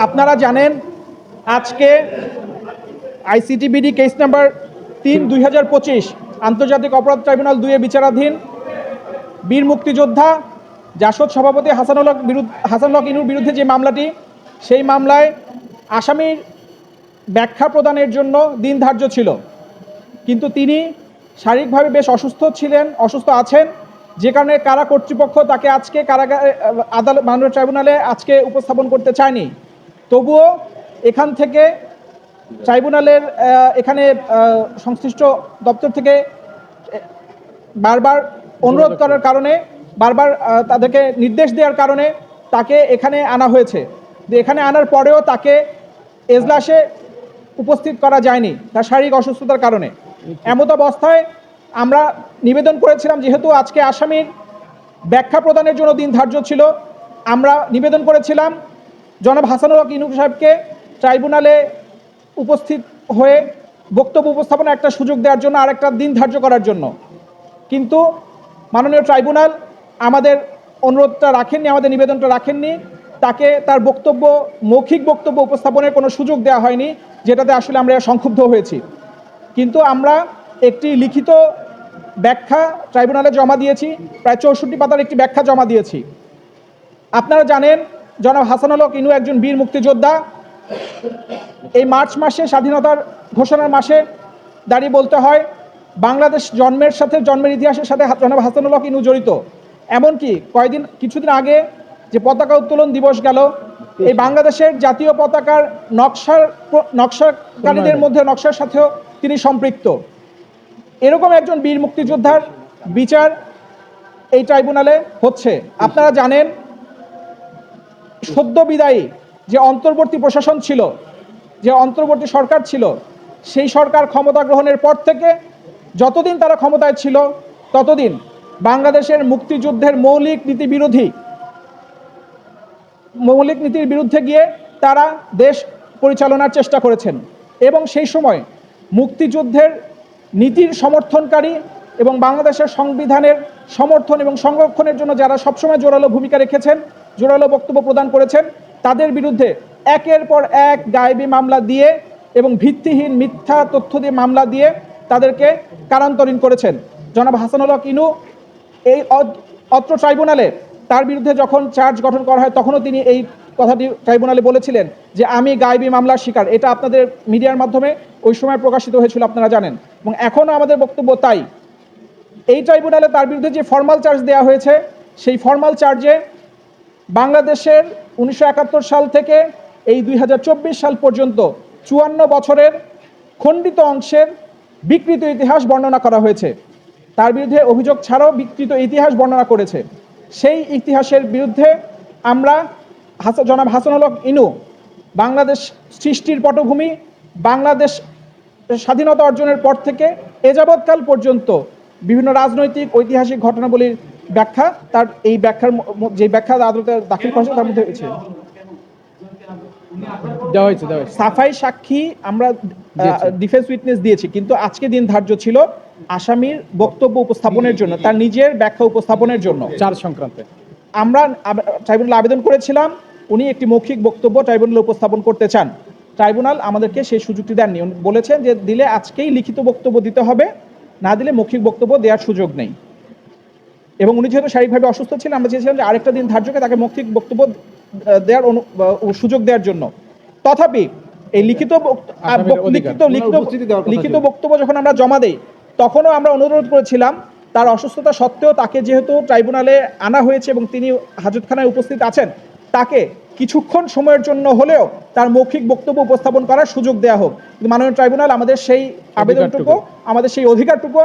আপনারা জানেন আজকে আইসিটিবিডি কেস নাম্বার ৩/২০২৫ আন্তর্জাতিক অপরাধ ট্রাইব্যুনাল ২ এ বিচারাধীন বীর মুক্তিযোদ্ধা জাসদ সভাপতি হাসানুল হক ইনুর বিরুদ্ধে যে মামলাটি, সেই মামলায় আসামির ব্যাখ্যা প্রদানের জন্য দিন ধার্য ছিল, কিন্তু তিনি শারীরিকভাবে বেশ অসুস্থ আছেন, যে কারণে কারা কর্তৃপক্ষ তাকে আজকে কারাগারে আদালত মাননীয় ট্রাইব্যুনালে আজকে উপস্থাপন করতে চায়নি। তবুও এখান থেকে ট্রাইব্যুনালের এখানে সংশ্লিষ্ট দপ্তর থেকে বারবার অনুরোধ করার কারণে, বারবার তাদেরকে নির্দেশ দেওয়ার কারণে তাকে এখানে আনা হয়েছে। এখানে আনার পরেও তাকে এজলাসে উপস্থিত করা যায়নি তার শারীরিক অসুস্থতার কারণে। এমত অবস্থায় আমরা নিবেদন করেছিলাম, যেহেতু আজকে আসামির ব্যাখ্যা প্রদানের জন্য দিন ধার্য ছিল, আমরা নিবেদন করেছিলাম জনাব হাসানুল হক ইনু সাহেবকে ট্রাইব্যুনালে উপস্থিত হয়ে বক্তব্য উপস্থাপনের একটা সুযোগ দেওয়ার জন্য, আরেকটা দিন ধার্য করার জন্য। কিন্তু মাননীয় ট্রাইব্যুনাল আমাদের অনুরোধটা রাখেননি, আমাদের নিবেদনটা রাখেননি। তাকে তার মৌখিক বক্তব্য উপস্থাপনের কোনো সুযোগ দেওয়া হয়নি, যেটাতে আসলে আমরা সংক্ষুব্ধ হয়েছি। কিন্তু আমরা একটি লিখিত ব্যাখ্যা ট্রাইব্যুনালে জমা দিয়েছি, প্রায় 64 পাতার একটি ব্যাখ্যা জমা দিয়েছি। আপনারা জানেন জনাব হাসানুল হক ইনু একজন বীর মুক্তিযোদ্ধা। এই মার্চ মাসে, স্বাধীনতার ঘোষণার মাসে দাঁড়িয়ে বলতে হয়, বাংলাদেশ জন্মের ইতিহাসের সাথে জনাব হাসানুল হক ইনু জড়িত। এমনকি কিছুদিন আগে যে পতাকা উত্তোলন দিবস গেল, এই বাংলাদেশের জাতীয় পতাকার নকশাকারীদের মধ্যে, নকশার সাথেও তিনি সম্পৃক্ত। এরকম একজন বীর মুক্তিযোদ্ধার বিচার এই ট্রাইব্যুনালে হচ্ছে। আপনারা জানেন সদ্য বিদায়ী যে অন্তর্বর্তী প্রশাসন ছিল, যে অন্তর্বর্তী সরকার ছিল, সেই সরকার ক্ষমতা গ্রহণের পর থেকে যতদিন তারা ক্ষমতায় ছিল, ততদিন বাংলাদেশের মুক্তিযুদ্ধের মৌলিক নীতির বিরুদ্ধে গিয়ে তারা দেশ পরিচালনার চেষ্টা করেছেন। এবং সেই সময় মুক্তিযুদ্ধের নীতির সমর্থনকারী এবং বাংলাদেশের সংবিধানের সমর্থন এবং সংরক্ষণের জন্য যারা সবসময় জোরালো ভূমিকা রেখেছেন, জোরালো বক্তব্য প্রদান করেছেন, তাদের বিরুদ্ধে একের পর এক গায়েবী মামলা দিয়ে এবং ভিত্তিহীন মিথ্যা তথ্য দিয়ে মামলা দিয়ে তাদেরকে কারান্তরীণ করেছেন। জনাব হাসানুল হক ইনু এই অত্র ট্রাইব্যুনালে তার বিরুদ্ধে যখন চার্জ গঠন করা হয়, তখনও তিনি এই কথাটি ট্রাইব্যুনালে বলেছিলেন যে আমি গায়েবী মামলার শিকার। এটা আপনাদের মিডিয়ার মাধ্যমে ওই সময় প্রকাশিত হয়েছিল, আপনারা জানেন। এবং এখনও আমাদের বক্তব্য তাই। এই ট্রাইব্যুনালে তার বিরুদ্ধে যে ফর্মাল চার্জ দেওয়া হয়েছে, সেই ফর্মাল চার্জে বাংলাদেশের 1971 সাল থেকে এই 2024 সাল পর্যন্ত 54 বছরের খণ্ডিত অংশের বিকৃত ইতিহাস বর্ণনা করা হয়েছে। তার বিরুদ্ধে অভিযোগ ছাড়াও বিকৃত ইতিহাস বর্ণনা করেছে। সেই ইতিহাসের বিরুদ্ধে আমরা জনাব হাসানুল হক ইনু বাংলাদেশ সৃষ্টির পটভূমি, বাংলাদেশ স্বাধীনতা অর্জনের পর থেকে এ যাবৎকাল পর্যন্ত বিভিন্ন রাজনৈতিক ঐতিহাসিক ঘটনাবলীর ব্যাখ্যা, তার এই ব্যাখ্যার যে ব্যাখ্যা আদালতে দাখিল করেছে তার মধ্যে সাফাই সাক্ষী আমরা ডিফেন্স উইটনেস দিয়েছি, কিন্তু আজকে দিন ধার্য ছিল আসামির বক্তব্য উপস্থাপনের জন্য, তার নিজের ব্যাখ্যা উপস্থাপনের জন্য। চার্জ সংক্রান্তে আমরা ট্রাইব্যুনাল আবেদন করেছিলাম, উনি একটি মৌখিক বক্তব্য ট্রাইব্যুনালে উপস্থাপন করতে চান। ট্রাইব্যুনাল আমাদেরকে সেই সুযোগটি দেননি। বলেছেন যে দিলে আজকেই লিখিত বক্তব্য দিতে হবে, না দিলে মৌখিক বক্তব্য দেওয়ার সুযোগ নেই। এবং উনি যেহেতু শারীরিকভাবে অসুস্থ ছিলেন, আমরা চেয়েছিলাম যে আরেকটা দিন ধার্য করে তাকে মৌখিক বক্তব্য দেওয়ার সুযোগ দেওয়ার জন্য। তথাপি এই লিখিত বক্তব্য যখন আমরা জমা দেই, তখনও আমরা অনুরোধ করেছিলাম তার অসুস্থতা সত্ত্বেও তাকে যেহেতু ট্রাইব্যুনালে আনা হয়েছে এবং তিনি হাজতখানায় উপস্থিত আছেন, তাকে কিছুক্ষণ সময়ের জন্য হলেও তার মৌখিক বক্তব্য উপস্থাপন করার সুযোগ দেওয়া হোক। কিন্তু মাননীয় ট্রাইব্যুনাল আমাদের সেই আবেদনটুকু, আমাদের সেই অধিকারটুকু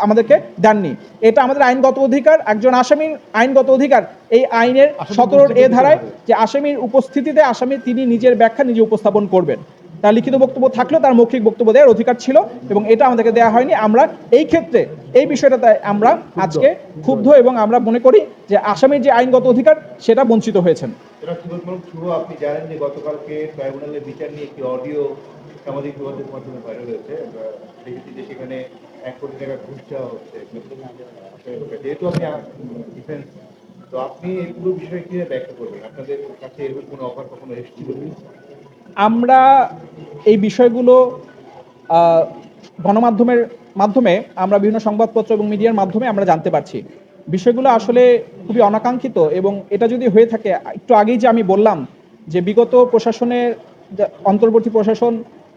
আমাদেরকে দেননি। এটা আমাদের আইনগত অধিকার, একজন আসামির আইনগত অধিকার। এই আইনের 17 ধারায় যে আসামির উপস্থিতিতে তিনি নিজের ব্যাখ্যা নিজে উপস্থাপন করবেন। তার লিখিত বক্তব্য থাকলেও তার মৌখিক বক্তব্য দেওয়ার অধিকার ছিল, এবং এটা আমাদেরকে দেওয়া হয়নি। আমরা এই ক্ষেত্রে এই বিষয়টাতে আমরা আজকে ক্ষুব্ধ, এবং আমরা মনে করি যে আসামির যে আইনগত অধিকার সেটা বঞ্চিত হয়েছেন। আপনি জানেন যে গতকালকে ট্রাইব্যুনালের বিচার নিয়ে একটি অডিও সামাজিক যোগাযোগ মাধ্যমে ভাইরাল হয়েছে। দেখেছি যে সেখানে 1 কোটি টাকা ঘুষ চাওয়া হচ্ছে। যেহেতু আপনি ডিফেন্স তো আপনি এই পুরো বিষয়ে কিভাবে ব্যাখ্যা করবেন? আপনাদের কাছে এরকম কোনো অফার কখনো এসেছিল কি? আমরা এই বিষয়গুলো আহ, গণমাধ্যমের মাধ্যমে আমরা বিভিন্ন সংবাদপত্র এবং মিডিয়ার মাধ্যমে আমরা জানতে পারছি। বিষয়গুলো আসলে খুবই অনাকাঙ্ক্ষিত, এবং এটা যদি হয়ে থাকে, একটু আগেই যে আমি বললাম যে বিগত প্রশাসনের অন্তর্বর্তী প্রশাসন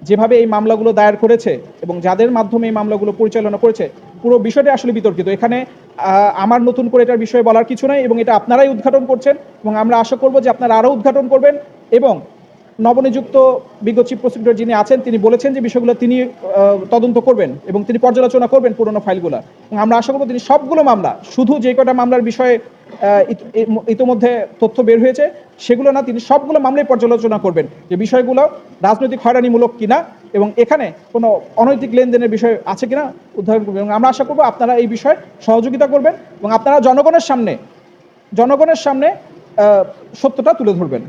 যেভাবে এই মামলাগুলো দায়ের করেছে এবং যাদের মাধ্যমে এই মামলাগুলো পরিচালনা করেছে, পুরো বিষয়টা আসলে বিতর্কিত। এখানে আমার নতুন করে এটার বিষয়ে বলার কিছু নাই, এবং এটা আপনারাই উদ্ঘাটন করছেন, এবং আমরা আশা করব যে আপনারা আরও উদ্ঘাটন করবেন। এবং নবনিযুক্ত বিজ্ঞ চিফ প্রসিকিউটর যিনি আছেন তিনি বলেছেন যে বিষয়গুলো তিনি তদন্ত করবেন এবং তিনি পর্যালোচনা করবেন পুরনো ফাইলগুলো, এবং আমরা আশা করব তিনি সবগুলো মামলা, শুধু যে কটা মামলার বিষয়ে ইতিমধ্যে তথ্য বের হয়েছে সেগুলো না, তিনি সবগুলো মামলায় পর্যালোচনা করবেন যে বিষয়গুলো রাজনৈতিক হয়রানিমূলক কিনা এবং এখানে কোনো অনৈতিক লেনদেনের বিষয় আছে কিনা উদ্ধার করবেন। এবং আমরা আশা করব আপনারা এই বিষয়ে সহযোগিতা করবেন এবং আপনারা জনগণের সামনে সত্যটা তুলে ধরবেন।